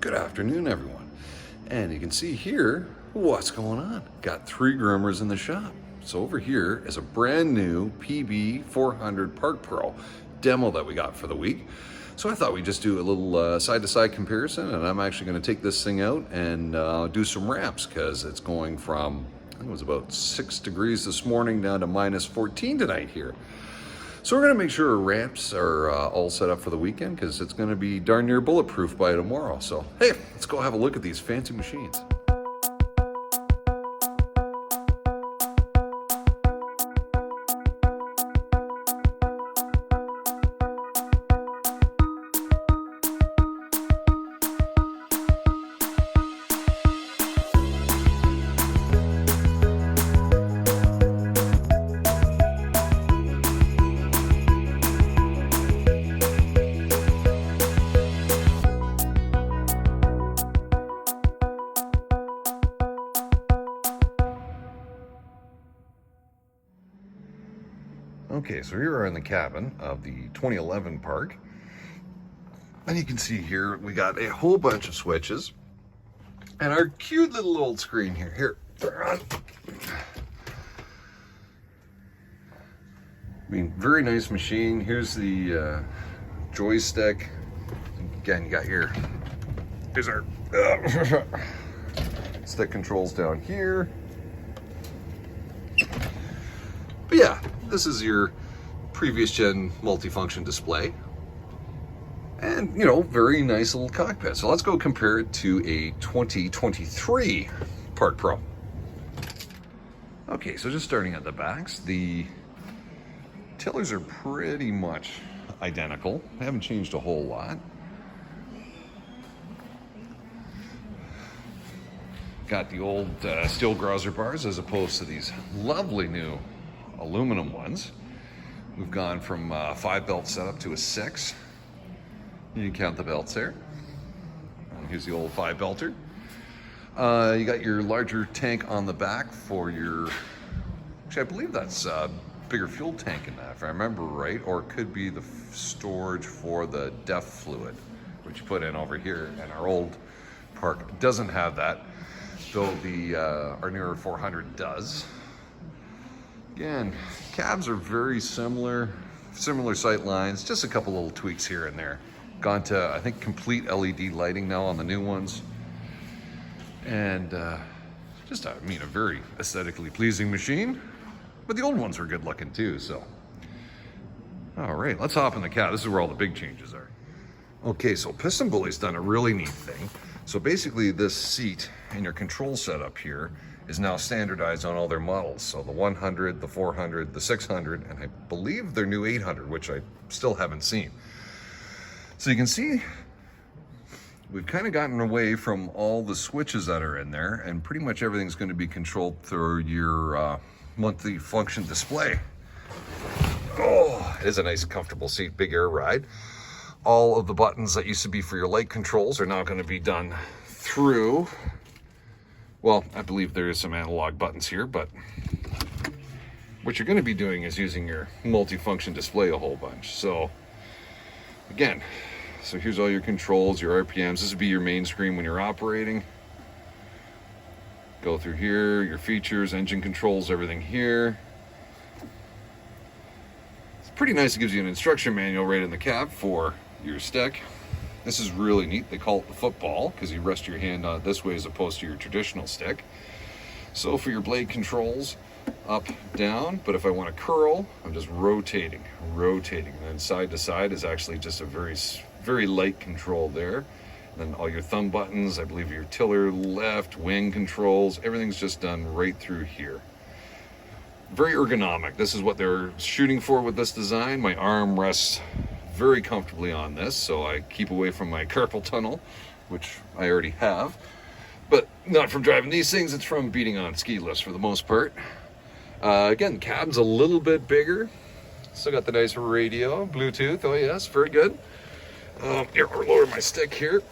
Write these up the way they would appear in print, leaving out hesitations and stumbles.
Good afternoon, everyone. And you can see here what's going on. Got 3 groomers in the shop. So over here is a brand new PB 400 Park Pro demo that we got for the week. So I thought we'd just do a little side-to-side comparison, and I'm actually going to take this thing out and do some ramps because it's going from, I think it was about 6 degrees this morning down to minus 14 tonight here. So we're going to make sure our ramps are all set up for the weekend because it's going to be darn near bulletproof by tomorrow. So hey, let's go have a look at these fancy machines. Okay, so here we are in the cabin of the 2011 Park. And you can see here, we got a whole bunch of switches. And our cute little old screen here. Here, turn on. I mean, very nice machine. Here's the joystick. Again, you got here's our stick controls down here. But yeah, this is your previous gen multifunction display. And, you know, very nice little cockpit. So let's go compare it to a 2023 Park Pro. Okay, so just starting at the backs, the tillers are pretty much identical. They haven't changed a whole lot. Got the old steel grauser bars as opposed to these lovely new aluminum ones. We've gone from 5 belt setup to a 6. You can count the belts there. And here's the old 5 belter. You got your larger tank on the back for your, actually I believe that's a bigger fuel tank in that, if I remember right, or it could be the storage for the DEF fluid, which you put in over here. And our old Park doesn't have that, though our newer 400 does. Again, cabs are very similar sight lines, just a couple little tweaks here and there. Gone to, I think, complete LED lighting now on the new ones. And just, I mean, a very aesthetically pleasing machine. But the old ones were good looking too, so. All right, let's hop in the cab. This is where all the big changes are. Okay, so Piston Bully's done a really neat thing. So basically this seat and your control setup here is now standardized on all their models. So the 100, the 400, the 600, and I believe their new 800, which I still haven't seen. So you can see we've kind of gotten away from all the switches that are in there, and pretty much everything's going to be controlled through your monthly function display. Oh, it is a nice comfortable seat, big air ride. All of the buttons that used to be for your light controls are now going to be done through, well, I believe there is some analog buttons here, but what you're going to be doing is using your multifunction display a whole bunch. So again, so here's all your controls, your RPMs. This would be your main screen when you're operating. Go through here, your features, engine controls, everything here. It's pretty nice. It gives you an instruction manual right in the cab for your stick. This is really neat. They call it the football because you rest your hand on it this way as opposed to your traditional stick. So for your blade controls, up, down, but if I want to curl, I'm just rotating. And then side to side is actually just a very light control there. And then all your thumb buttons, I believe your tiller, left, wing controls, everything's just done right through here. Very ergonomic. This is what they're shooting for with this design. My arm rests very comfortably on this, so I keep away from my carpal tunnel, which I already have. But not from driving these things, it's from beating on ski lifts for the most part. Again, cab's a little bit bigger. Still got the nice radio, Bluetooth, oh yes, very good. Here, I'll lower my stick here.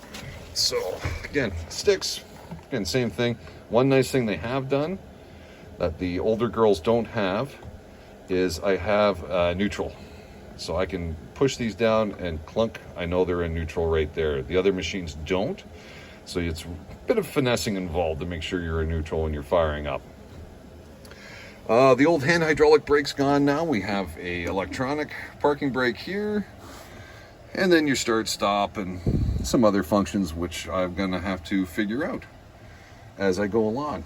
So, again, sticks, again, same thing. One nice thing they have done that the older girls don't have is I have neutral. So I can push these down and clunk, I know they're in neutral right there. The other machines don't. So it's a bit of finessing involved to make sure you're in neutral when you're firing up. The old hand hydraulic brake's gone now. We have a electronic parking brake here, and then your start stop and some other functions which I'm gonna have to figure out as I go along.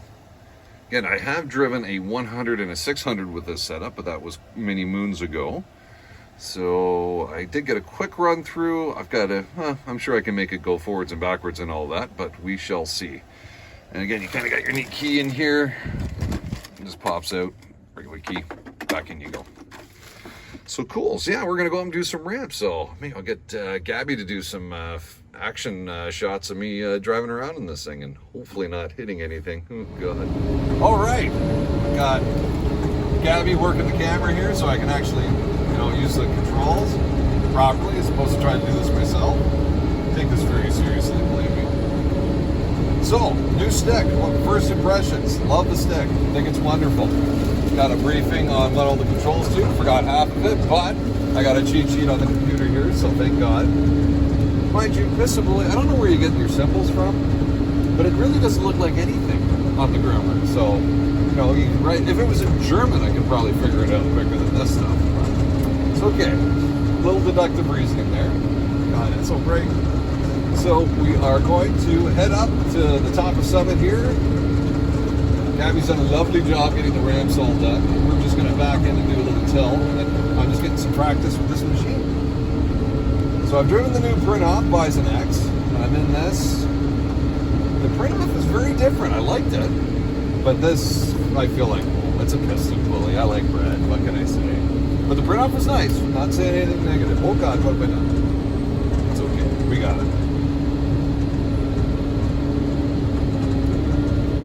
Again, I have driven a 100 and a 600 with this setup, but that was many moons ago. So I did get a quick run through. I've got I'm sure I can make it go forwards and backwards and all that, but we shall see. And again, you kind of got your neat key in here. It just pops out, regular key, back in you go. So cool. So yeah, we're gonna go out and do some ramps. So maybe I'll get Gabby to do some action shots of me driving around in this thing and hopefully not hitting anything. Oh God. All right, got Gabby working the camera here so I can actually, use the controls properly as opposed to trying to do this myself. Take this very seriously, believe me. So, new stick. First impressions. Love the stick. Think it's wonderful. Got a briefing on what all the controls do. Forgot half of it, but I got a cheat sheet on the computer here, so thank God. Mind you, Pissably, I don't know where you get your symbols from, but it really doesn't look like anything on the groomer. So, right? If it was in German, I could probably figure it out quicker than this stuff. It's okay. A little deductive reasoning there. God, it's so great. So we are going to head up to the top of Summit here. Gabby's done a lovely job getting the ramps all done. We're just going to back in and do a little tilt, and then I'm just getting some practice with this machine. So I've driven the new Print-Off Bison X. I'm in this. The Print-Off is very different. I liked it. But this, I feel like, it's a piston pulley. I like bread. What can I say? But the Print-Off was nice. Not saying anything negative. Oh God, what have I done? It's okay. We got it.